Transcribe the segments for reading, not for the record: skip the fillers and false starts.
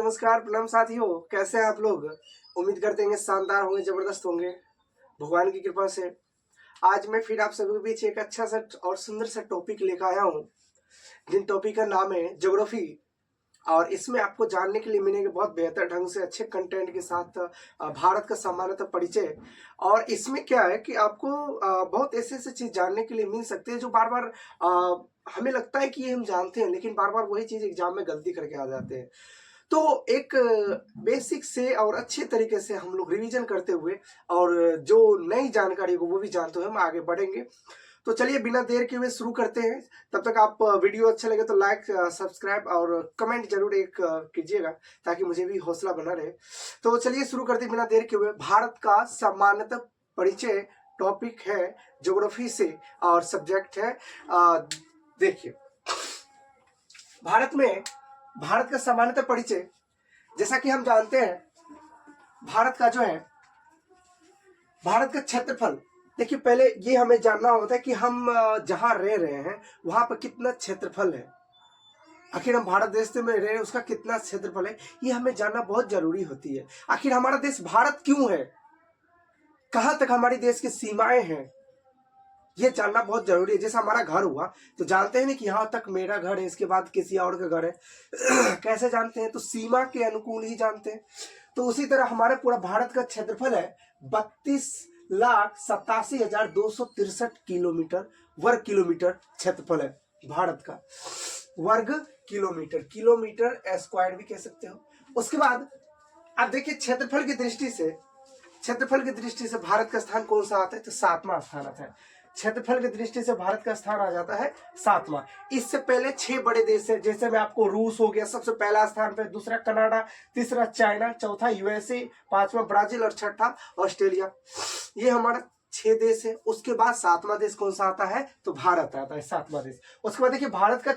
नमस्कार, प्रणाम साथियों। कैसे हैं आप लोग? उम्मीद करते हैं शानदार होंगे, जबरदस्त होंगे भगवान की कृपा से। आज मैं फिर आप सभी के बीच एक अच्छा सा और सुंदर सा टॉपिक लेकर आया हूँ, जिन टॉपिक का नाम है ज्योग्राफी। और इसमें आपको जानने के लिए मिलेंगे बहुत बेहतर ढंग से अच्छे कंटेंट के साथ भारत का सामान्यतः परिचय। और इसमें क्या है कि आपको बहुत ऐसे ऐसे चीज जानने के लिए मिल सकते हैं जो बार बार हमें लगता है कि ये हम जानते हैं, लेकिन बार बार वही चीज एग्जाम में गलती करके आ जाते हैं। तो एक बेसिक से और अच्छे तरीके से हम लोग रिवीजन करते हुए और जो नई जानकारी को वो भी जानते हुए हम आगे बढ़ेंगे। तो चलिए बिना देर के हुए शुरू करते हैं। तब तक आप वीडियो अच्छा लगे तो लाइक, सब्सक्राइब और कमेंट जरूर एक कीजिएगा, ताकि मुझे भी हौसला बना रहे। तो चलिए शुरू करते हैं बिना देर के हुए। भारत का सामान्यतः परिचय टॉपिक है ज्योग्राफी से और सब्जेक्ट है देखिए, भारत का सामान्यतः परिचय, जैसा कि हम जानते हैं भारत का जो है, भारत का क्षेत्रफल। देखिए पहले ये हमें जानना होता है कि हम जहां रह रहे हैं वहां पर कितना क्षेत्रफल है। आखिर हम भारत देश में रह रहे हैं, उसका कितना क्षेत्रफल है, ये हमें जानना बहुत जरूरी होती है। आखिर हमारा देश भारत क्यों है, कहां तक हमारी देश की सीमाएं हैं, ये जानना बहुत जरूरी है। जैसे हमारा घर हुआ तो जानते हैं ना कि यहाँ तक मेरा घर है, इसके बाद किसी और का घर है। कैसे जानते हैं? तो सीमा के अनुकूल ही जानते हैं। तो उसी तरह हमारे पूरा भारत का क्षेत्रफल है 32,87,263 किलोमीटर, वर्ग किलोमीटर क्षेत्रफल है भारत का। वर्ग किलोमीटर, किलोमीटर स्क्वायर भी कह सकते हो। उसके बाद अब देखिए क्षेत्रफल की दृष्टि से भारत का स्थान कौन सा आता है? तो 7वां स्थान आता है। क्षेत्रफल की दृष्टि से भारत का स्थान आ जाता है 7वां। इससे पहले 6 बड़े देश है, जैसे में आपको रूस हो गया सबसे पहला स्थान पे, दूसरा कनाडा, तीसरा चाइना, चौथा यूएसए, 5वां ब्राजील और छठा ऑस्ट्रेलिया। ये हमारा 6 देश है। उसके बाद 7वां देश कौन सा आता है? तो भारत आता है, 7वां देश। उसके बाद देखिए भारत का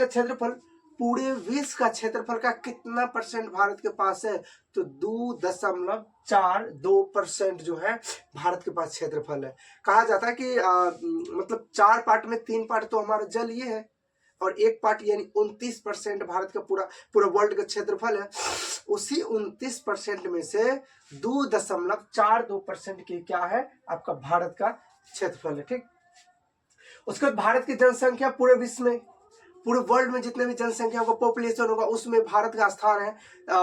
क्षेत्रफल पूरे विश्व का क्षेत्रफल का कितना परसेंट भारत के पास है? तो 2.42% जो है भारत के पास क्षेत्रफल है। कहा जाता है कि मतलब 4 पार्ट में 3 पार्ट तो हमारा जल ही है, और 1 पार्ट यानी 29% भारत का पूरा वर्ल्ड का क्षेत्रफल है। उसी 29% में से 2.42% की क्या है? आपका भारत का क्षेत्रफल है। ठीक। उसके बाद भारत की जनसंख्या पूरे विश्व में, पूरे वर्ल्ड में जितने भी जनसंख्या होगा, पॉपुलेशन होगा, उसमें भारत का स्थान है।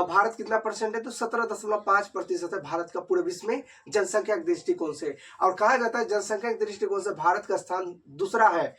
भारत कितना परसेंट है? तो 17.5% है भारत का पूरे विश्व में जनसंख्या के दृष्टिकोण से। और कहा जाता है जनसंख्या के दृष्टिकोण से भारत का स्थान दूसरा है।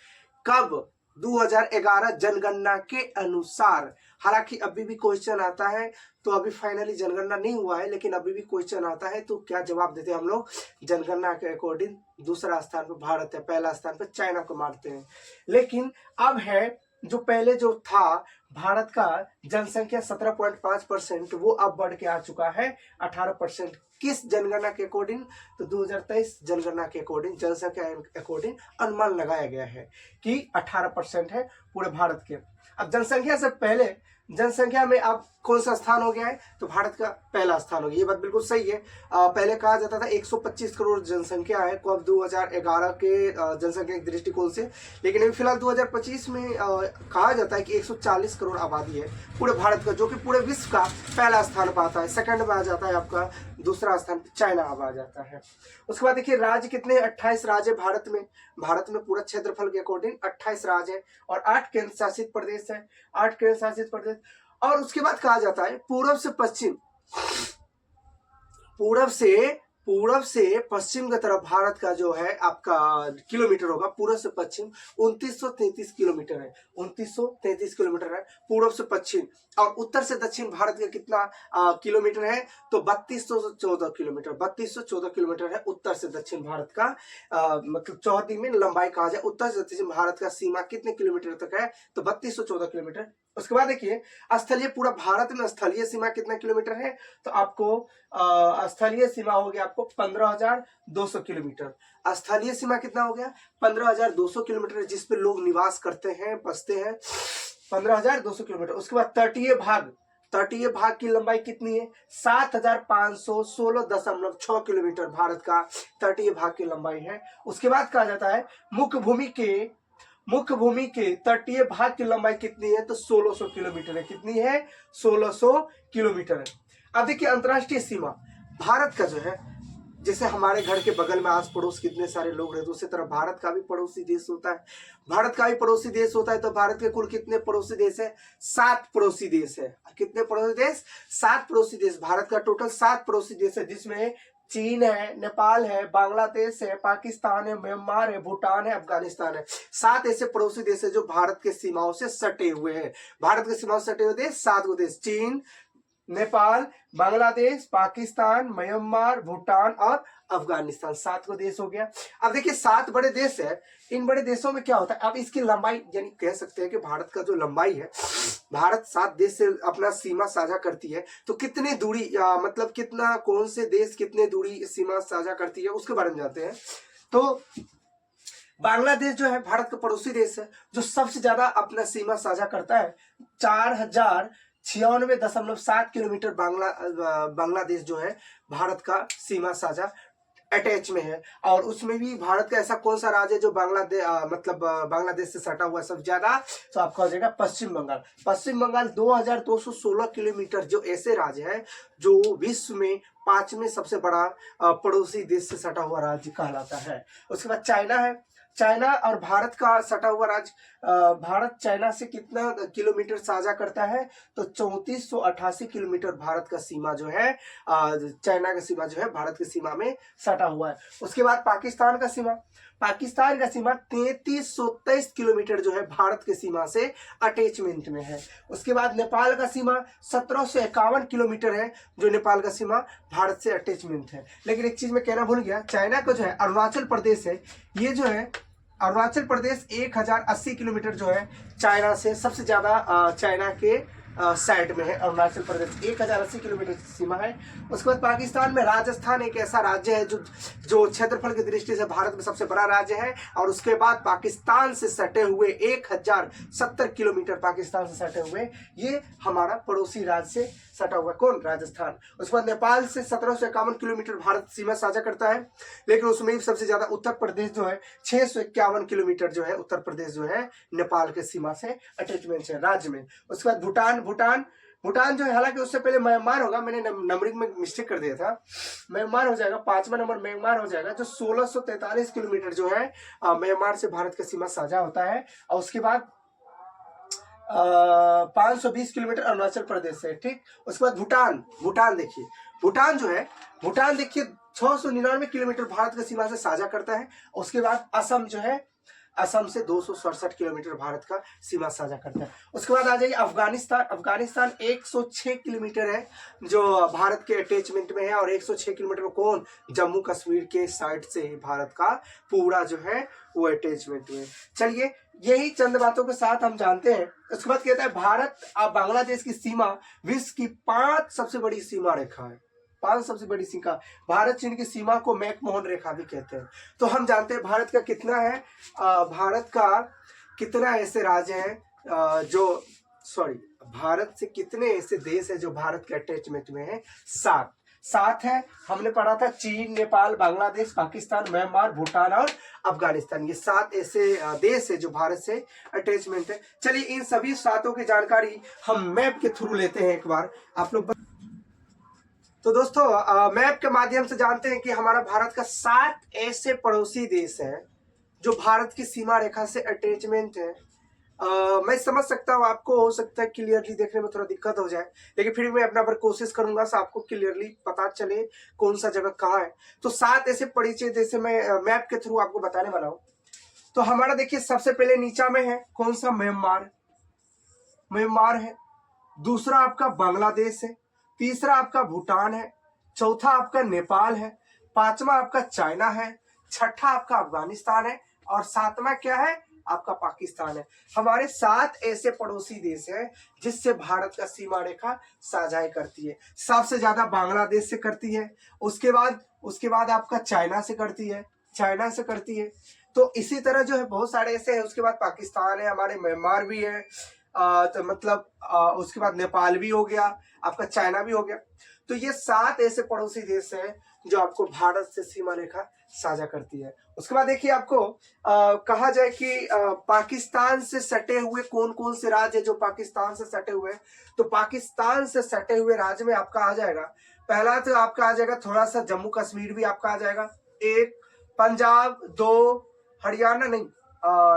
कब? 2011 जनगणना के अनुसार। हालांकि अभी भी क्वेश्चन आता है, तो अभी फाइनली जनगणना नहीं हुआ है, लेकिन अभी भी क्वेश्चन आता है, तो क्या जवाब देते हैं हम लोग? जनगणना के अकॉर्डिंग दूसरा स्थान पर भारत है, पहला स्थान पर चाइना को मारते हैं। लेकिन अब है जो पहले जो था भारत का जनसंख्या 17.5%, वो अब बढ़ के आ चुका है 18%। किस जनगणना के अकॉर्डिंग? तो 2023 जनगणना के अकॉर्डिंग, जनसंख्या अकॉर्डिंग अनुमान लगाया गया है कि 18% है पूरे भारत के। अब जनसंख्या से पहले जनसंख्या में अब कौन सा स्थान हो गया है? तो भारत का पहला स्थान हो गया। ये बात बिल्कुल सही है। पहले कहा जाता था 125 करोड़ जनसंख्या है कब? 2011 के जनसंख्या के दृष्टिकोण से। लेकिन अभी फिलहाल 2025 में कहा जाता है कि 140 करोड़ आबादी है पूरे भारत का, जो कि पूरे विश्व का पहला स्थान पाता है। सेकंड में आ जाता है आपका, दूसरा स्थान चाइना अब आ जाता है। उसके बाद देखिए राज्य कितने? 28 राज्य भारत में। भारत में पूरा क्षेत्रफल के अकॉर्डिंग 28 राज्य है और 8 केंद्र शासित प्रदेश है, 8 केंद्र शासित प्रदेश। और उसके बाद कहा जाता है पूर्व से पश्चिम, पूरब से पश्चिम की तरफ भारत का जो है आपका किलोमीटर होगा, पूर्व से पश्चिम 2933 किलोमीटर है। 2933 किलोमीटर है पूर्व से पश्चिम। और उत्तर से दक्षिण भारत का कितना किलोमीटर है? तो 3214 किलोमीटर, 3214 किलोमीटर है उत्तर से दक्षिण भारत का। मतलब चौहद्दी में लंबाई कहा जाए, उत्तर से दक्षिण भारत का सीमा कितने किलोमीटर तक है? तो 3214 किलोमीटर। उसके बाद देखिए स्थलीय, पूरा भारत में स्थलीय सीमा कितना किलोमीटर है? तो आपको स्थलीय सीमा हो गया आपको 15,200 किलोमीटर। स्थलीय सीमा कितना हो गया? 15,200 किलोमीटर, जिस पे लोग निवास करते हैं, बसते हैं, 15,200 किलोमीटर। उसके बाद तटीय भाग की लंबाई कितनी है? 7,516.6 किलोमीटर भारत का तटीय भाग की लंबाई है। उसके बाद कहा जाता है मुख्य मुख्य भूमि के तटीय भाग की लंबाई कितनी है? तो 1600 किलोमीटर है। कितनी है? 1600 किलोमीटर है। अब देखिए अंतर्राष्ट्रीय सीमा भारत का जो है, जैसे हमारे घर के बगल में आस पड़ोस कितने सारे लोग रहते हैं, उसी तरह भारत का भी पड़ोसी देश होता है। भारत का भी पड़ोसी देश होता है। तो भारत के कुल कितने पड़ोसी देश है? 7 पड़ोसी देश है। कितने पड़ोसी देश? 7 पड़ोसी देश। भारत का टोटल 7 पड़ोसी देश है, जिसमें चीन है, नेपाल है, बांग्लादेश है, पाकिस्तान है, म्यांमार है, भूटान है, अफगानिस्तान है। 7 ऐसे पड़ोसी देश है जो भारत के सीमाओं से सटे हुए हैं। भारत के सीमाओं से सटे हुए देश 7 गो देश, चीन, नेपाल, बांग्लादेश, पाकिस्तान, म्यांमार, भूटान और अफगानिस्तान। 7 को देश हो गया। अब देखिए 7 बड़े देश है। इन बड़े देशों में क्या होता है? अब इसकी लंबाई, यानी कह सकते हैं कि भारत का जो लंबाई है, भारत 7 देश से अपना सीमा साझा करती है। तो कितनी दूरी मतलब कितना, कौन से देश कितने दूरी सीमा साझा करती है, उसके बारे में जानते हैं। तो बांग्लादेश जो है भारत का पड़ोसी देश है, जो सबसे ज्यादा अपना सीमा साझा करता है। 4096.7 किलोमीटर बांग्लादेश जो है भारत का सीमा साझा अटैच में है। और उसमें भी भारत का ऐसा कौन सा राज्य है जो बांग्लादेश बांग्लादेश से सटा हुआ है सबसे ज्यादा? तो आपका हो जाएगा पश्चिम बंगाल। पश्चिम बंगाल 2216 किलोमीटर, जो ऐसे राज्य है जो विश्व में 5वें सबसे बड़ा पड़ोसी देश से सटा हुआ राज्य कहलाता है। उसके बाद चाइना है। चाइना और भारत का सटा हुआ राज्य, भारत चाइना से कितना किलोमीटर साझा करता है? तो 3488 किलोमीटर भारत का सीमा जो है, चाइना का सीमा जो है भारत की सीमा में सटा हुआ है। उसके बाद पाकिस्तान का सीमा, पाकिस्तान का सीमा 3323 किलोमीटर जो है भारत के सीमा से अटैचमेंट में है। उसके बाद नेपाल का सीमा 1751 किलोमीटर है, जो नेपाल का सीमा भारत से अटैचमेंट है। लेकिन एक चीज मैं कहना भूल गया, चाइना का जो है अरुणाचल प्रदेश है, ये जो है अरुणाचल प्रदेश 1080 किलोमीटर जो है चाइना से सबसे ज्यादा चाइना के साइड में है। अरुणाचल प्रदेश 1080 किलोमीटर सीमा है। उसके बाद पाकिस्तान में राजस्थान एक ऐसा राज्य है जो क्षेत्रफल की दृष्टि से भारत में सबसे बड़ा राज्य है। और उसके बाद पाकिस्तान से सटे हुए 1070 किलोमीटर पाकिस्तान से सटे हुए ये हमारा पड़ोसी राज्य से सटा हुआ कौन? राजस्थान। उसके बाद नेपाल से 1751 किलोमीटर भारत सीमा साझा करता है। लेकिन उसमें भी सबसे ज्यादा उत्तर प्रदेश जो है 651 किलोमीटर जो है उत्तर प्रदेश जो है नेपाल के सीमा से अटैचमेंट है राज्य में। उसके बाद भूटान जो है, हालांकि उससे पहले म्यांमार होगा, मैंने नंबरिंग में मिस्टेक कर दिया था। म्यांमार हो जाएगा, 5वां नंबर म्यांमार हो जाएगा, जो 1643 किलोमीटर जो है म्यांमार से भारत का सीमा साझा होता है। और उसके बाद 520 किलोमीटर अरुणाचल प्रदेश से, ठीक। उसके बाद भूटान देखिए, भूटान देखिए 699 किलोमीटर भारत की सीमा से साझा करता है। उसके बाद असम जो है, असम से 267 किलोमीटर भारत का सीमा साझा करता है। उसके बाद आ जाइए अफगानिस्तान 106 किलोमीटर है जो भारत के अटैचमेंट में है। और 106 किलोमीटर कौन? जम्मू कश्मीर के साइड से ही भारत का पूरा जो है वो अटैचमेंट में। चलिए यही चंद बातों के साथ हम जानते हैं। उसके बाद कहता है भारत और बांग्लादेश की सीमा विश्व की 5 सबसे बड़ी सीमा रेखा है। 5 सबसे बड़ी सीमा, भारत चीन की सीमा को मैकमोहन रेखा भी कहते हैं। तो हम जानते हैं भारत का कितना है, भारत का कितना ऐसे राज्य हैं भारत से कितने ऐसे देश है जो भारत के अटैचमेंट में है? 7 है। हमने पढ़ा था चीन, नेपाल, बांग्लादेश, पाकिस्तान, म्यांमार, भूटान और अफगानिस्तान। ये 7 ऐसे देश है जो भारत से अटैचमेंट है। चलिए इन सभी 7 की जानकारी हम मैप के थ्रू लेते हैं एक बार, आप लोग। तो दोस्तों मैप के माध्यम से जानते हैं कि हमारा भारत का 7 ऐसे पड़ोसी देश हैं जो भारत की सीमा रेखा से अटैचमेंट है। मैं समझ सकता हूँ आपको हो सकता है क्लियरली देखने में थोड़ा दिक्कत हो जाए, लेकिन फिर मैं अपना पर कोशिश करूंगा से आपको क्लियरली पता चले कौन सा जगह कहाँ है। तो 7 ऐसे पड़ोसी देश मैं मैप के थ्रू आपको बताने वाला हूँ। तो हमारा देखिए सबसे पहले नीचा में है कौन सा? म्यांमार है। दूसरा आपका बांग्लादेश है। तीसरा आपका भूटान है। चौथा आपका नेपाल है। 5वां आपका चाइना है। 6ठा आपका अफगानिस्तान है। और 7वां क्या है? आपका पाकिस्तान है। हमारे 7 ऐसे पड़ोसी देश हैं जिससे भारत का सीमा रेखा साझा करती है। सबसे ज्यादा बांग्लादेश से करती है, उसके बाद आपका चाइना से करती है। तो इसी तरह जो है बहुत सारे ऐसे हैं। उसके बाद पाकिस्तान है, हमारे म्यांमार भी है, तो मतलब उसके बाद नेपाल भी हो गया, आपका चाइना भी हो गया। तो ये 7 ऐसे पड़ोसी देश हैं जो आपको भारत से सीमा रेखा साझा करती है। उसके बाद देखिए आपको कहा जाए कि पाकिस्तान से सटे हुए कौन कौन से राज्य है जो पाकिस्तान से सटे हुए हैं, तो पाकिस्तान से सटे हुए राज्य में आपका आ जाएगा, पहला तो आपका आ जाएगा थोड़ा सा जम्मू कश्मीर भी आपका आ जाएगा, एक पंजाब, दो हरियाणा नहीं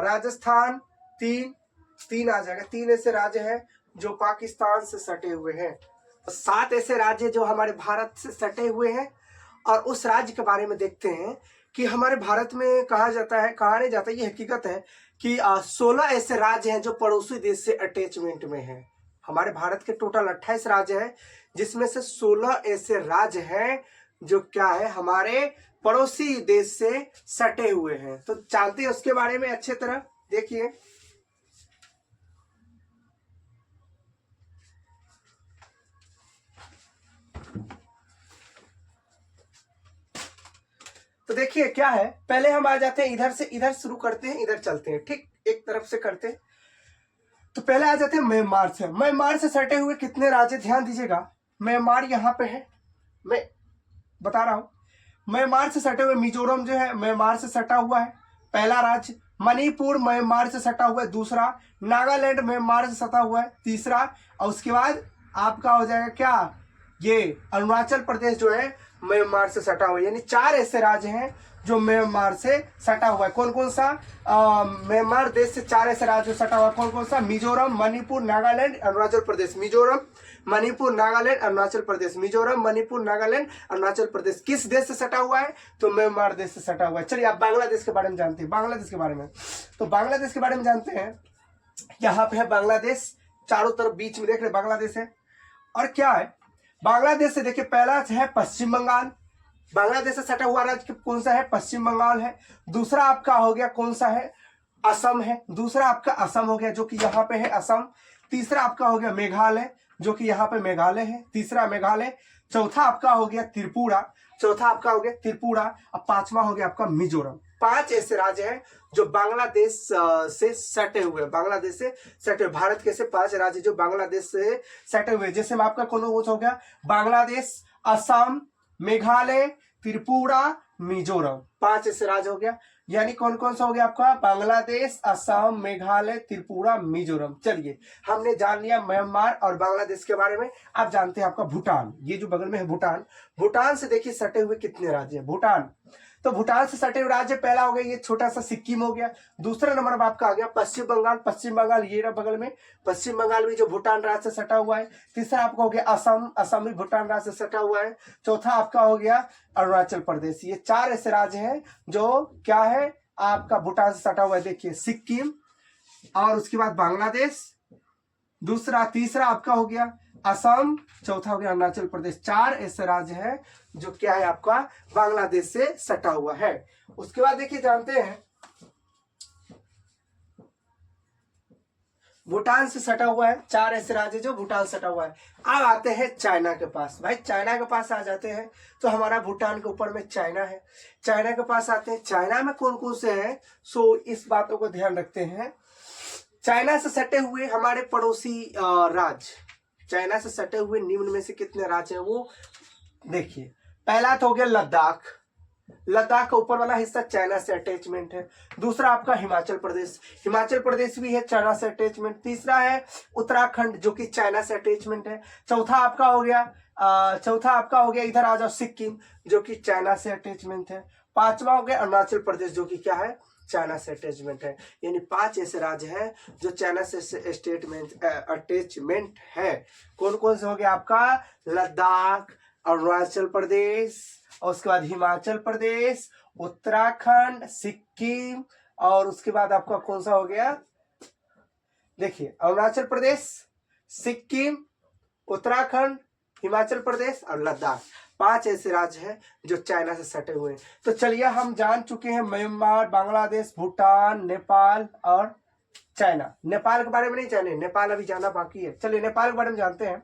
राजस्थान, तीन आ जाएगा। 3 ऐसे राज्य हैं जो पाकिस्तान से सटे हुए हैं। 7 ऐसे राज्य जो हमारे भारत से सटे हुए हैं। और उस राज्य के बारे में देखते हैं कि हमारे भारत में कहा नहीं जाता, ये हकीकत है कि 16 ऐसे राज्य हैं जो पड़ोसी देश से अटैचमेंट में हैं। हमारे भारत के टोटल 28 राज्य हैं, जिसमें से 16 ऐसे राज्य हैं जो क्या है हमारे पड़ोसी देश से सटे हुए हैं। तो जानते हैं उसके बारे में अच्छे तरह। देखिए तो देखिए क्या है, पहले हम आ जाते हैं इधर से, इधर शुरू करते हैं, इधर चलते हैं, ठीक एक तरफ से करते हैं। तो पहले आ जाते हैं म्यांमार से। म्यांमार से सटे हुए कितने राज्य, ध्यान दीजिएगा, म्यांमार यहाँ पे है, मैं बता रहा हूं। म्यांमार से सटे हुए मिजोरम जो है म्यांमार से सटा हुआ है, पहला राज्य। मणिपुर म्यांमार से सटा हुआ है, दूसरा। नागालैंड म्यांमार से सटा हुआ है, तीसरा। और उसके बाद आपका हो जाएगा क्या, ये अरुणाचल प्रदेश जो है म्यांमार से सटा हुआ है। यानी 4 ऐसे राज्य हैं जो म्यांमार से सटा हुआ है। कौन कौन सा, म्यांमार देश से 4 ऐसे राज्य सटा हुआ है, कौन कौन सा, मिजोरम, मणिपुर, नागालैंड, अरुणाचल प्रदेश। मिजोरम, मणिपुर, नागालैंड, अरुणाचल प्रदेश। मिजोरम, मणिपुर, नागालैंड, अरुणाचल प्रदेश। किस देश से सटा हुआ है, तो म्यांमार देश से सटा हुआ है। चलिए आप बांग्लादेश के बारे में जानते हैं, बांग्लादेश के बारे में। तो बांग्लादेश के बारे में जानते हैं, यहाँ पे है बांग्लादेश, चारों तरफ बीच में देख रहे बांग्लादेश है। और क्या है, बांग्लादेश से देखिए पहला है पश्चिम बंगाल, बांग्लादेश से सटा हुआ राज्य कौन सा है, पश्चिम बंगाल है। दूसरा आपका हो गया कौन सा है, असम है। दूसरा आपका असम हो गया जो कि यहाँ पे है असम। तीसरा आपका हो गया मेघालय जो कि यहाँ पे मेघालय है, तीसरा मेघालय। चौथा आपका हो गया त्रिपुरा, अब पांचवा हो गया आपका मिजोरम। 5 ऐसे राज्य हैं जो बांग्लादेश से सटे हुए, बांग्लादेश से सटे हुए। भारत के से 5 राज्य जो बांग्लादेश से सटे हुए, जैसे में आपका कौन हो गया, बांग्लादेश, असम, मेघालय, त्रिपुरा, मिजोरम, 5 ऐसे राज्य हो गया। यानी कौन कौन सा हो गया आपका, बांग्लादेश, असम, मेघालय, त्रिपुरा, मिजोरम। चलिए हमने जान लिया म्यांमार और बांग्लादेश के बारे में। आप जानते हैं आपका भूटान, ये जो बगल में है भूटान, भूटान से देखिए सटे हुए कितने राज्य है। भूटान, तो भूटान से सटे हुए राज्य पहला हो गया ये छोटा सा सिक्किम हो गया। दूसरा नंबर पर आपका आ गया पश्चिम बंगाल, पश्चिम बंगाल ये रहा बगल में, पश्चिम बंगाल भी जो भूटान राज्य से सटा हुआ है। तीसरा आपका हो गया असम, असम भी भूटान राज्य से सटा हुआ है। चौथा आपका हो गया अरुणाचल प्रदेश। ये 4 ऐसे राज्य हैं जो क्या है आपका भूटान से सटा हुआ है। देखिए सिक्किम, और उसके बाद बांग्लादेश, दूसरा, तीसरा आपका हो गया असम, चौथा हो गया अरुणाचल प्रदेश। 4 ऐसे राज्य हैं जो क्या है आपका बांग्लादेश से सटा हुआ है। उसके बाद देखिए जानते हैं भूटान से सटा हुआ है, 4 ऐसे राज्य जो भूटान सटा हुआ है। अब आते हैं चाइना के पास। भाई चाइना के पास आ जाते हैं तो हमारा भूटान के ऊपर में चाइना है। चाइना के पास आते हैं, चाइना में कौन कौन से हैं, सो इस बातों को ध्यान रखते हैं। चाइना से सटे हुए हमारे पड़ोसी राज्य, चाइना से सटे हुए निम्न में से कितने राज्य हैं वो देखिए। पहला तो हो गया लद्दाख, लद्दाख का ऊपर वाला हिस्सा चाइना से अटैचमेंट है। दूसरा आपका हिमाचल प्रदेश, हिमाचल प्रदेश भी है चाइना से अटैचमेंट। तीसरा है उत्तराखंड जो कि चाइना से अटैचमेंट है। चौथा आपका हो गया इधर आ जाओ सिक्किम जो कि चाइना से अटैचमेंट है। पांचवा हो गया अरुणाचल प्रदेश जो कि क्या है, चाइना से अटैचमेंट है। यानी 5 ऐसे राज्य हैं जो चाइना से अटैचमेंट है। कौन कौन से हो गया आपका, लद्दाख, अरुणाचल प्रदेश, और उसके बाद हिमाचल प्रदेश, उत्तराखंड, सिक्किम, और उसके बाद आपका कौन सा हो गया, देखिए अरुणाचल प्रदेश, सिक्किम, उत्तराखंड, हिमाचल प्रदेश और लद्दाख। 5 ऐसे राज्य हैं जो चाइना से सटे हुए हैं। तो चलिए हम जान चुके हैं म्यांमार, बांग्लादेश, भूटान, नेपाल और चाइना। नेपाल के बारे में नहीं जाने, नेपाल अभी जाना बाकी है। चलिए नेपाल के बारे में जानते हैं।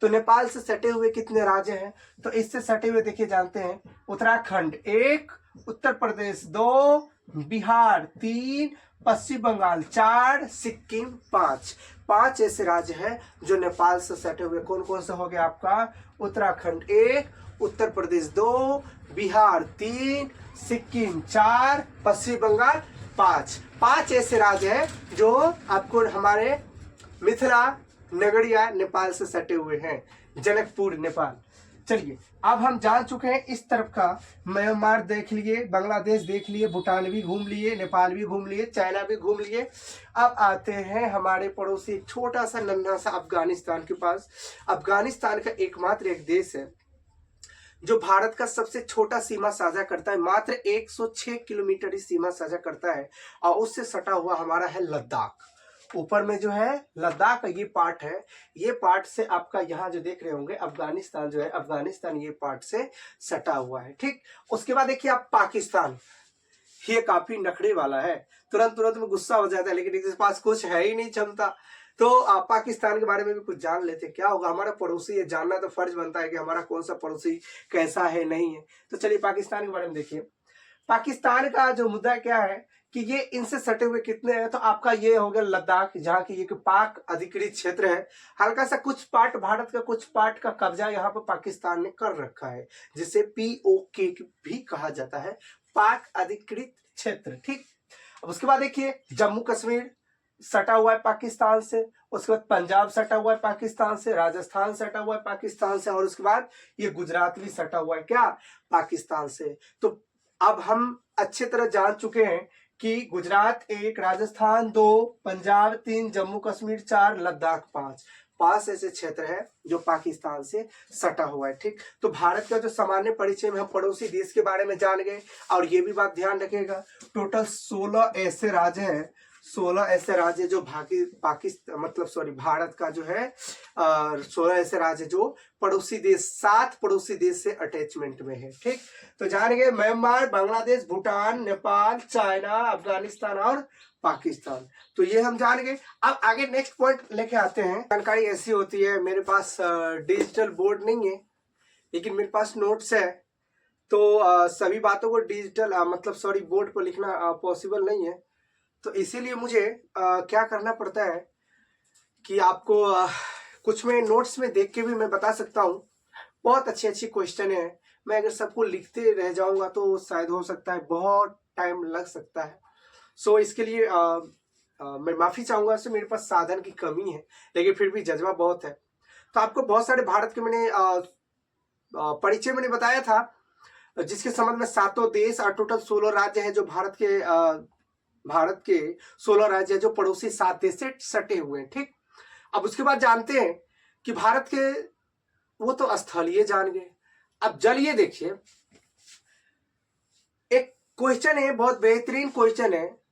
तो नेपाल से सटे हुए कितने राज्य हैं, तो इससे सटे हुए देखिए जानते हैं, उत्तराखंड 1, उत्तर प्रदेश 2, बिहार 3, पश्चिम बंगाल 4, सिक्किम 5। 5 ऐसे राज्य हैं जो नेपाल से सटे हुए। कौन कौन से हो गए आपका? उत्तराखंड 1, उत्तर प्रदेश 2, बिहार 3, सिक्किम 4, पश्चिम बंगाल 5। 5 ऐसे राज्य हैं जो आपको हमारे मिथिला नगरिया नेपाल से सटे हुए हैं, जनकपुर नेपाल। चलिए अब हम जान चुके हैं इस तरफ का, म्यांमार देख लिए, बांग्लादेश देख लिए, भूटान भी घूम लिए, नेपाल भी घूम लिए, चाइना भी घूम लिए। अब आते हैं हमारे पड़ोसी छोटा सा नन्हा सा अफगानिस्तान के पास। अफगानिस्तान का एकमात्र एक देश है जो भारत का सबसे छोटा सीमा साझा करता है, मात्र 106 किलोमीटर ही सीमा साझा करता है, और उससे सटा हुआ हमारा है लद्दाख। ऊपर में जो है लद्दाख का ये पार्ट है, ये पार्ट से आपका यहाँ जो देख रहे होंगे अफगानिस्तान जो है, अफगानिस्तान ये पार्ट से सटा हुआ है। ठीक, उसके बाद देखिए आप पाकिस्तान, ये काफी नखरे वाला है, तुरंत तुरंत में गुस्सा हो जाता है, लेकिन इसके पास कुछ है ही नहीं क्षमता। तो पाकिस्तान के बारे में भी कुछ जान लेते, क्या होगा, हमारा पड़ोसी है, जानना तो फर्ज बनता है कि हमारा कौन सा पड़ोसी कैसा है नहीं है। तो चलिए पाकिस्तान के बारे में देखिए। पाकिस्तान का जो मुद्दा क्या है कि ये इनसे सटे हुए कितने हैं, तो आपका ये हो गया लद्दाख, जहाँ की ये पाक अधिकृत क्षेत्र है। हल्का सा कुछ पार्ट भारत का, कुछ पार्ट का कब्जा यहाँ पर पाकिस्तान ने कर रखा है, जिसे POK भी कहा जाता है, पाक अधिकृत क्षेत्र। ठीक, अब उसके बाद देखिए जम्मू कश्मीर सटा हुआ है पाकिस्तान से, उसके बाद पंजाब सटा हुआ है पाकिस्तान से, राजस्थान सटा हुआ है पाकिस्तान से, और उसके बाद ये गुजरात भी सटा हुआ है क्या, पाकिस्तान से। तो अब हम अच्छी तरह जान चुके हैं कि गुजरात 1, राजस्थान 2, पंजाब 3, जम्मू कश्मीर 4, लद्दाख 5 ऐसे क्षेत्र है जो पाकिस्तान से सटा हुआ है। ठीक, तो भारत का जो सामान्य परिचय में हम पड़ोसी देश के बारे में जान गए, और ये भी बात ध्यान रखिएगा टोटल 16 ऐसे राज्य हैं, 16 ऐसे राज्य जो भारत का जो है 16 ऐसे राज्य जो पड़ोसी देश, 7 पड़ोसी देश से अटैचमेंट में है। ठीक, तो जान गए म्यांमार, बांग्लादेश, भूटान, नेपाल, चाइना, अफगानिस्तान और पाकिस्तान। तो ये हम जान गए। अब आगे नेक्स्ट पॉइंट लेके आते हैं। जानकारी ऐसी होती है, मेरे पास डिजिटल बोर्ड नहीं है, लेकिन मेरे पास नोट्स है, तो सभी बातों को डिजिटल बोर्ड पर लिखना पॉसिबल नहीं है। तो इसीलिए मुझे क्या करना पड़ता है कि आपको कुछ में नोट्स में देख के भी मैं बता सकता हूँ। बहुत अच्छी अच्छी क्वेश्चन है, मैं अगर सबको लिखते रह जाऊंगा तो शायद हो सकता है बहुत टाइम लग सकता है। सो इसके लिए मैं माफी चाहूंगा, इससे मेरे पास साधन की कमी है, लेकिन फिर भी जज्बा बहुत है। तो आपको बहुत सारे भारत के मैंने परिचय मैंने बताया था, जिसके संबंध में 7 देश और टोटल 16 राज्य है जो भारत के 16 राज्य जो पड़ोसी 7 देश से सटे हुए हैं। ठीक, अब उसके बाद जानते हैं कि भारत के वो तो स्थलीय जान गए, अब जलीय देखिए। एक क्वेश्चन है, बहुत बेहतरीन क्वेश्चन है।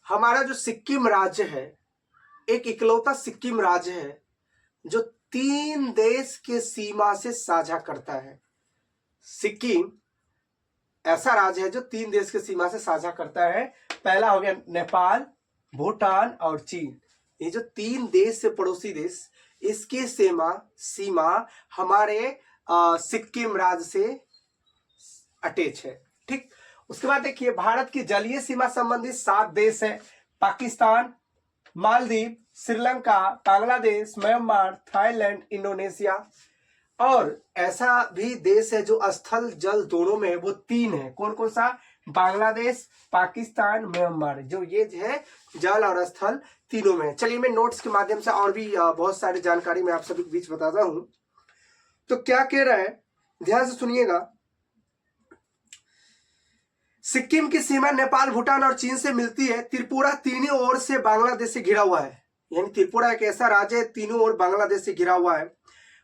हमारा जो सिक्किम राज्य है, एक इकलौता सिक्किम राज्य है जो 3 देश के सीमा से साझा करता है। सिक्किम ऐसा राज्य है जो 3 देश के सीमा से साझा करता है। पहला हो गया नेपाल, भूटान और चीन। ये जो 3 देश से पड़ोसी देश, इसकी सीमा हमारे सिक्किम राज्य से अटैच है। ठीक, उसके बाद देखिए भारत की जलीय सीमा संबंधित 7 देश है, Pakistan, Maldives, Sri Lanka, Bangladesh, Myanmar, Thailand, Indonesia. और ऐसा भी देश है जो स्थल जल दोनों में है, वो 3 है। कौन कौन सा? बांग्लादेश, पाकिस्तान, म्यांमार, जो ये है जल और स्थल तीनों में है। चलिए मैं नोट्स के माध्यम से और भी बहुत सारी जानकारी मैं आप सभी के बीच बताता हूं। तो क्या कह रहा है, ध्यान से सुनिएगा। सिक्किम की सीमा नेपाल, भूटान और चीन से मिलती है। त्रिपुरा तीनों ओर से बांग्लादेश से घिरा हुआ है, यानी त्रिपुरा एक ऐसा राज्य है तीनों ओर बांग्लादेश से घिरा हुआ है।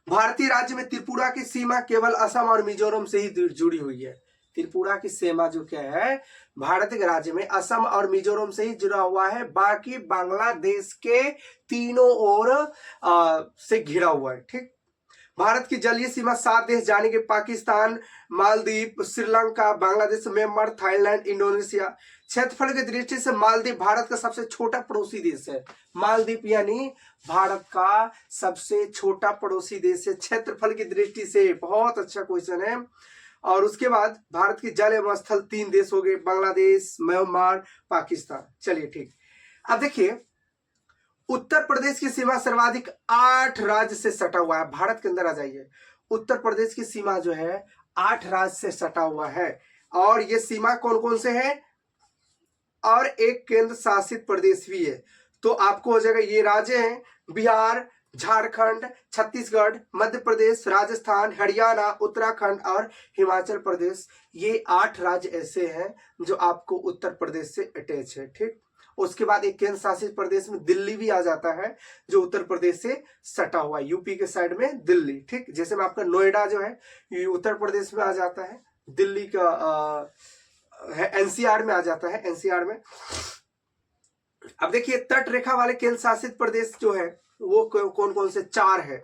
भारतीय राज्य में त्रिपुरा की सीमा केवल असम और मिजोरम से ही जुड़ी हुई है। त्रिपुरा की सीमा जो क्या है, भारत के राज्य में असम और मिजोरम से ही जुड़ा हुआ है, बाकी बांग्लादेश के तीनों ओर से घिरा हुआ है। ठीक, भारत की जलीय सीमा 7 देश जाने के Pakistan, Maldives, Sri Lanka, Bangladesh, Myanmar, Thailand, Indonesia. क्षेत्रफल की दृष्टि से मालदीव भारत का सबसे छोटा पड़ोसी देश है। मालदीव यानी भारत का सबसे छोटा पड़ोसी देश है क्षेत्रफल की दृष्टि से। बहुत अच्छा क्वेश्चन है। और उसके बाद भारत की जल एवं स्थल 3 देश हो गए, बांग्लादेश, म्यांमार, पाकिस्तान। चलिए ठीक, अब देखिए उत्तर प्रदेश की सीमा सर्वाधिक 8 राज्य से सटा हुआ है। भारत के अंदर आ जाइए, उत्तर प्रदेश की सीमा जो है 8 राज्य से सटा हुआ है। और ये सीमा कौन कौन से है, और एक केंद्र शासित प्रदेश भी है। तो आपको हो जाएगा, ये राज्य हैं बिहार, झारखंड, छत्तीसगढ़, मध्य प्रदेश, राजस्थान, हरियाणा, उत्तराखंड और हिमाचल प्रदेश। ये 8 राज्य ऐसे हैं जो आपको उत्तर प्रदेश से अटैच है। ठीक, उसके बाद एक केंद्र शासित प्रदेश में दिल्ली भी आ जाता है, जो उत्तर प्रदेश से सटा हुआ है, यूपी के साइड में दिल्ली। ठीक, जैसे में आपका नोएडा जो है ये उत्तर प्रदेश में आ जाता है, दिल्ली का एनसीआर में आ जाता है, एनसीआर में। अब देखिए तट रेखा वाले केंद्र शासित प्रदेश जो है वो कौन कौन से 4 है,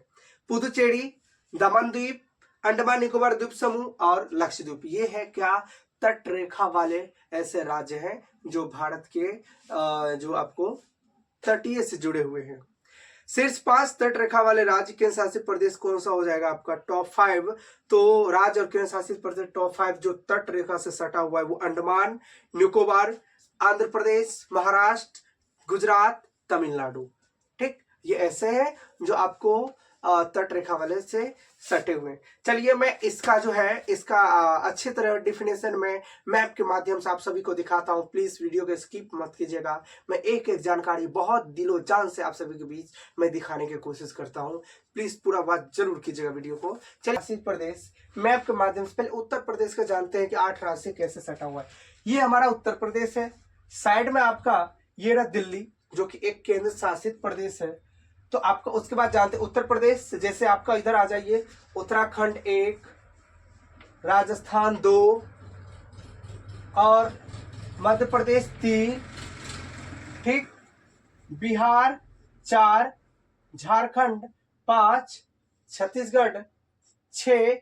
पुदुचेरी, दमन द्वीप, अंडमान निकोबार द्वीप समूह और लक्षद्वीप। ये है क्या, तट रेखा वाले ऐसे राज्य हैं जो भारत के जो आपको तटीय से जुड़े हुए हैं। शीर्ष 5 तट रेखा वाले राज्य केंद्र शासित प्रदेश कौन सा हो जाएगा आपका टॉप 5। तो राज्य और केंद्र शासित प्रदेश टॉप 5 जो तट रेखा से सटा हुआ है वो अंडमान निकोबार, आंध्र प्रदेश, महाराष्ट्र, गुजरात, तमिलनाडु। ठीक, ये ऐसे हैं जो आपको तट रेखा वाले से सटे हुए। चलिए मैं इसका जो है इसका अच्छी तरह डिफिनेशन में मैप के माध्यम से आप सभी को दिखाता हूं। प्लीज वीडियो को स्किप मत कीजिएगा, मैं एक एक जानकारी बहुत दिलो जान से आप सभी के बीच में दिखाने की कोशिश करता हूं। प्लीज पूरा बात जरूर कीजिएगा वीडियो को। चलिए शासित प्रदेश मैप के माध्यम से पहले उत्तर प्रदेश का जानते हैं कि 8 राज्य से कैसे सटा हुआ है। ये हमारा उत्तर प्रदेश है, साइड में आपका ये रहा दिल्ली जो कि एक केंद्र शासित प्रदेश है। तो आपका उसके बाद जानते हैं उत्तर प्रदेश, जैसे आपका इधर आ जाइए, उत्तराखंड 1, राजस्थान 2 और मध्य प्रदेश 3, ठीक, बिहार 4, झारखंड 5, छत्तीसगढ़ 6,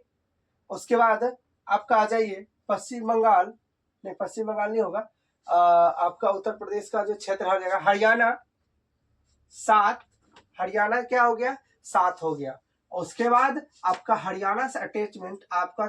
उसके बाद आपका आ जाइए पश्चिम बंगाल, नहीं पश्चिम बंगाल नहीं होगा, आपका उत्तर प्रदेश का जो क्षेत्र हो जाएगा हरियाणा 7, हरियाणा क्या हो गया 7 हो गया। उसके बाद आपका हरियाणा से अटैचमेंट आपका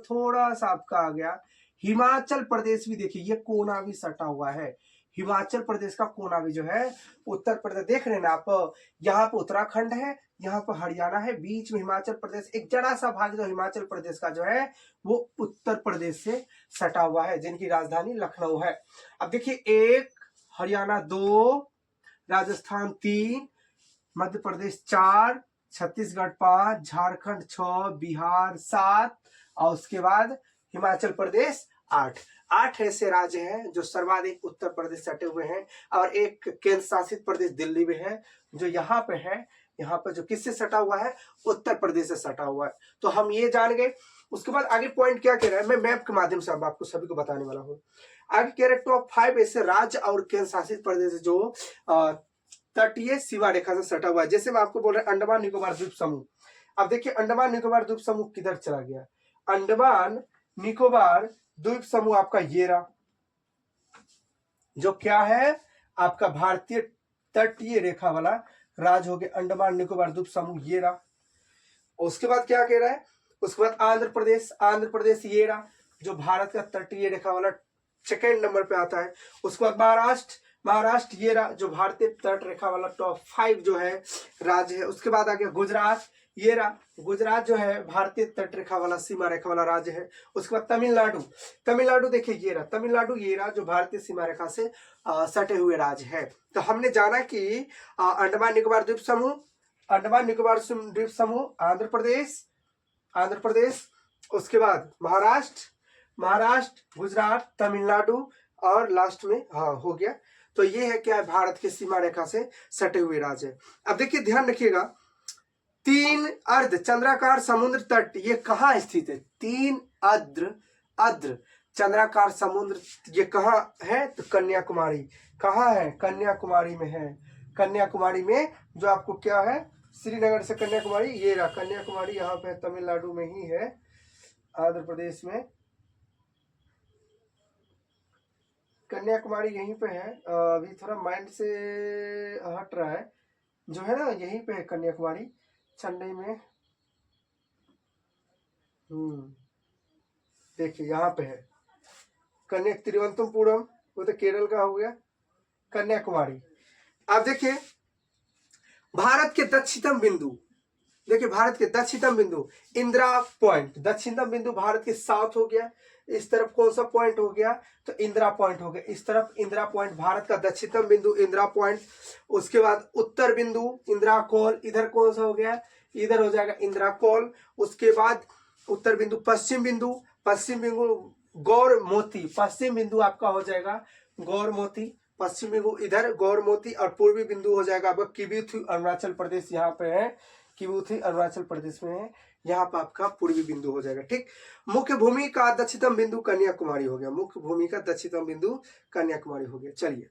थोड़ा सा आपका आ गया हिमाचल प्रदेश भी। देखिए ये कोना भी सटा हुआ है, हिमाचल प्रदेश का कोना भी जो है उत्तर प्रदेश देख रहे हैं ना आप, यहाँ पे उत्तराखंड है, यहाँ पर हरियाणा है, बीच में हिमाचल प्रदेश, एक जरा सा भाग जो हिमाचल प्रदेश का जो है वो उत्तर प्रदेश से सटा हुआ है, जिनकी राजधानी लखनऊ है। अब देखिए 1, हरियाणा 2, राजस्थान 3, मध्य प्रदेश 4, छत्तीसगढ़ 5, झारखंड 6, बिहार 7 और उसके बाद हिमाचल प्रदेश 8 ऐसे राज्य हैं जो सर्वाधिक उत्तर प्रदेश सटे हुए हैं। और एक केंद्र शासित प्रदेश दिल्ली में है जो यहाँ पे है, यहाँ पर जो किससे सटा हुआ है, उत्तर प्रदेश से सटा हुआ है। तो हम ये जान गए। उसके बाद आगे पॉइंट क्या कह रहा है, मैं मैप के माध्यम से अब आपको सभी को बताने वाला हूँ। आगे कह रहे टॉप 5 ऐसे राज्य और केंद्र शासित प्रदेश जो तटीय सीमा रेखा से सटा हुआ है। जैसे मैं आपको बोल रहा हूं अंडमान निकोबार द्वीप समूह। अब देखिए अंडमान निकोबार द्वीप समूह किधर चला गया, अंडमान निकोबार द्वीप समूह आपका ये रहा, जो क्या है आपका भारतीय तटीय रेखा वाला राज्य हो गया अंडमान निकोबार द्वीप समूह ये रहा। उसके बाद क्या कह रहा है, उसके बाद आंध्र प्रदेश ये रहा जो भारत का तटीय रेखा वाला सेकेंड नंबर पे आता है। उसके बाद महाराष्ट्र ये रहा जो भारतीय तट रेखा वाला टॉप 5 जो है राज्य है। उसके बाद आ गया गुजरात ये रहा, गुजरात जो है भारतीय तट रेखा वाला सीमा रेखा वाला राज्य है। उसके बाद तमिलनाडु देखिए ये रहा, तमिलनाडु ये रहा जो भारतीय सीमा रेखा से सटे हुए राज्य है। तो हमने जाना कि अंडमान निकोबार द्वीप समूह आंध्र प्रदेश, उसके बाद महाराष्ट्र, गुजरात, तमिलनाडु और लास्ट में हो गया। तो ये है क्या, भारत की सीमा रेखा से सटे हुए राज्य। अब देखिए ध्यान रखिएगा, 3 अर्ध चंद्राकार समुद्र तट ये कहाँ स्थित है, 3 अर्ध चंद्राकार समुद्र ये कहाँ है, तो कन्याकुमारी। कहाँ है, कन्याकुमारी में है। कन्याकुमारी में जो आपको क्या है, श्रीनगर से कन्याकुमारी ये रहा, कन्याकुमारी यहाँ पे तमिलनाडु में ही है, आंध्र प्रदेश में कन्याकुमारी यहीं पे है। अभी थोड़ा माइंड से हट रहा है, जो है ना यहीं पे है कन्याकुमारी, चेन्नई में। देखिए यहाँ पे है तिरुवनंतपुरम, वो तो केरल का हो गया, कन्याकुमारी। अब देखिए भारत के दक्षिणतम बिंदु, देखिए भारत के दक्षिणतम बिंदु इंदिरा पॉइंट, दक्षिणतम बिंदु भारत के साउथ हो गया, इस तरफ कौन सा पॉइंट हो गया तो इंदिरा पॉइंट हो गया, इस तरफ इंदिरा पॉइंट भारत का दक्षिणतम बिंदु इंदिरा पॉइंट। उसके बाद उत्तर बिंदु इंदिरा कॉल, इधर कौन सा हो गया, इधर हो जाएगा इंदिरा कॉल। उसके बाद उत्तर बिंदु, पश्चिम बिंदु, पश्चिम बिंदु गौर मोती, पश्चिम बिंदु आपका हो जाएगा गौर मोती, पश्चिम बिंदु इधर गौर मोती, और पूर्वी बिंदु हो जाएगा आपका किबुथु अरुणाचल प्रदेश, यहाँ पे है किबुथु अरुणाचल प्रदेश में है, यहाँ पर आपका पूर्वी बिंदु हो जाएगा। ठीक, मुख्य भूमि का दक्षिणतम बिंदु कन्याकुमारी हो गया, मुख्य भूमि का दक्षिणतम बिंदु कन्याकुमारी हो गया। चलिए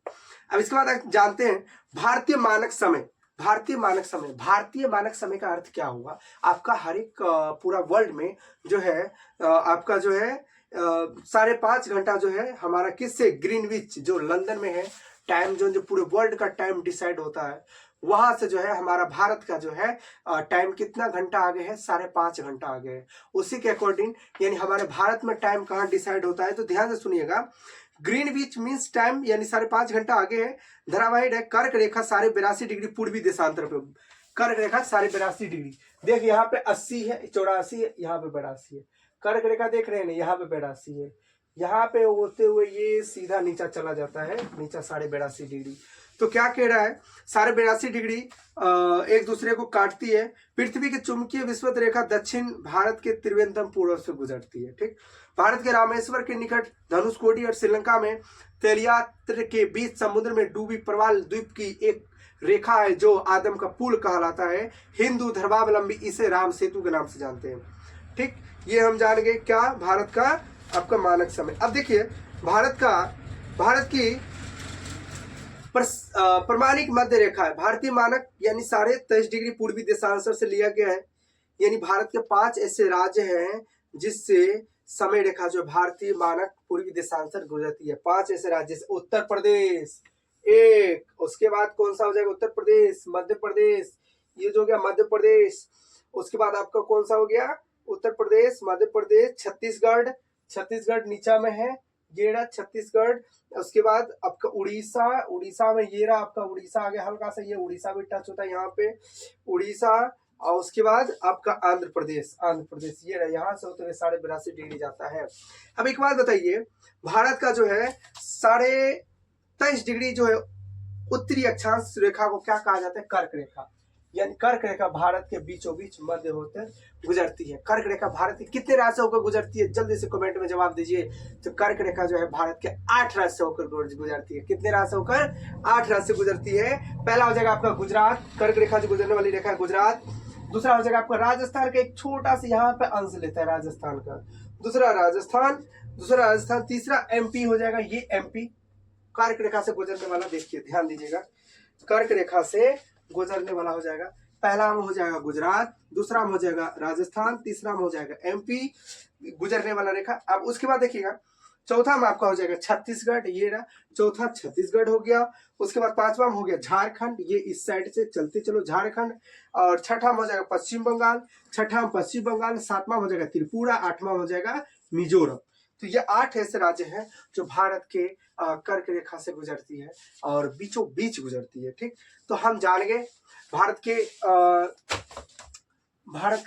अब इसके बाद आप जानते हैं भारतीय मानक समय, भारतीय मानक समय, भारतीय मानक समय का अर्थ क्या हुआ, आपका हर एक पूरा वर्ल्ड में जो है आपका जो है 5.5 घंटा जो है हमारा किससे, ग्रीनविच जो लंदन में है टाइम जोन, जो पूरे वर्ल्ड का टाइम डिसाइड होता है, वहां से जो है हमारा भारत का जो है टाइम कितना घंटा आगे है, 5.5 घंटा आगे है। उसी के अकॉर्डिंग यानी हमारे भारत में टाइम कहाँ डिसाइड होता है, तो ध्यान से सुनिएगा, ग्रीनविच मींस टाइम यानी 5.5 घंटा आगे है। धारावाहिक है कर्क रेखा 82.5 डिग्री पूर्वी देशांतर पे, कर्क रेखा 82.5 डिग्री, देख यहाँ पे 80 है, 84 है, यहाँ पे 82 है, कर्क रेखा देख रहे हैं ना, यहाँ पे 82 है, यहाँ पे होते हुए ये सीधा नीचा चला जाता है, नीचा 82.5 डिग्री। तो क्या कह रहा है, 82.5 डिग्री एक दूसरे को काटती है। पृथ्वी की चुंबकीय विषुवत रेखा दक्षिण भारत के त्रिवेंद्रम से गुजरती है। ठीक, भारत के रामेश्वर के निकट धनुषकोडी और श्रीलंका में तेलियात्र के बीच समुद्र में डूबी प्रवाल द्वीप की एक रेखा है जो आदम का पुल कहलाता है। हिंदू धर्मावलंबी इसे राम सेतु के नाम से जानते हैं। ठीक, ये हम जान गए क्या, भारत का आपका मानक समय। अब देखिए भारत की प्रमाणिक मध्य रेखा है, भारतीय मानक यानी 23.5 डिग्री पूर्वी देशांतर से लिया गया है। यानी भारत के 5 ऐसे राज्य हैं जिससे समय रेखा जो भारतीय मानक पूर्वी देशांतर गुजरती है। 5 ऐसे राज्य, उत्तर प्रदेश एक, उसके बाद कौन सा हो जाएगा, उत्तर प्रदेश, मध्य प्रदेश, ये जो हो गया मध्य प्रदेश। उसके बाद आपका कौन सा हो गया, उत्तर प्रदेश, मध्य प्रदेश, छत्तीसगढ़, छत्तीसगढ़ नीचा में है, ये रहा छत्तीसगढ़। उसके बाद आपका उड़ीसा, उड़ीसा में ये रहा आपका उड़ीसा आ गया, हल्का सा ये उड़ीसा भी टच होता है यहाँ पे, उड़ीसा। और उसके बाद आपका आंध्र प्रदेश, आंध्र प्रदेश ये रहा, यहाँ से होते हुए 82.5 डिग्री जाता है। अब एक बात बताइए, भारत का जो है 23.5 डिग्री जो है उत्तरी अक्षांश रेखा को क्या कहा जाता है, कर्क रेखा। यानी कर्क रेखा भारत के बीचों बीच मध्य होते गुजरती है। कर्क रेखा भारत के कितने राज्य होकर गुजरती है, जल्दी से कमेंट में जवाब दीजिए। तो कर्क रेखा जो है भारत के 8 राज्य से होकर गुजरती है। कितने राज्य से होकर, 8 राज्य से गुजरती है। पहला हो जाएगा आपका गुजरात, कर्क रेखा जो गुजरने वाली रेखा है गुजरात। दूसरा हो जाएगा आपका राजस्थान का एक छोटा सा यहाँ पे अंश लेता है राजस्थान का, दूसरा राजस्थान, तीसरा एमपी हो जाएगा, ये एमपी कर्क रेखा से गुजरने वाला, देखिए ध्यान दीजिएगा, कर्क रेखा से गुजरने वाला हो जाएगा। पहला में हो जाएगा गुजरात, दूसरा में हो जाएगा राजस्थान, तीसरा में हो जाएगा एमपी गुजरने वाला रेखा। अब उसके बाद देखिएगा चौथा में आपका हो जाएगा छत्तीसगढ़, ये रहा चौथा छत्तीसगढ़ हो गया। उसके बाद पांचवा में हो गया झारखंड, ये इस साइड से चलते चलो झारखंड। और छठा में हो जाएगा पश्चिम बंगाल, सातवां हो जाएगा त्रिपुरा, आठवां हो जाएगा मिजोरम। तो ये 8 ऐसे राज्य हैं जो भारत के कर्क रेखा से गुजरती है और बीचों बीच गुजरती है। ठीक, तो हम जान गए भारत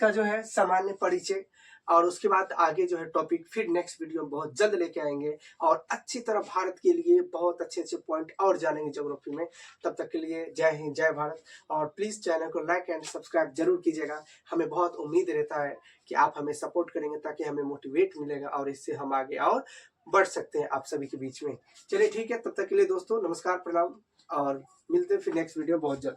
का जो है सामान्य परिचय, और उसके बाद आगे जो है टॉपिक फिर नेक्स्ट वीडियो में बहुत जल्द लेके आएंगे और अच्छी तरह भारत के लिए बहुत अच्छे पॉइंट और जानेंगे ज्योग्राफी में। तब तक के लिए जय हिंद, जय भारत। और प्लीज चैनल को लाइक एंड सब्सक्राइब जरूर कीजिएगा। हमें बहुत उम्मीद रहता है कि आप हमें सपोर्ट करेंगे ताकि हमें मोटिवेट मिलेगा और इससे हम आगे और बढ़ सकते हैं आप सभी के बीच में। चलिए ठीक है, तब तक के लिए दोस्तों नमस्कार, प्रणाम, और मिलते हैं फिर नेक्स्ट वीडियो बहुत जल्द।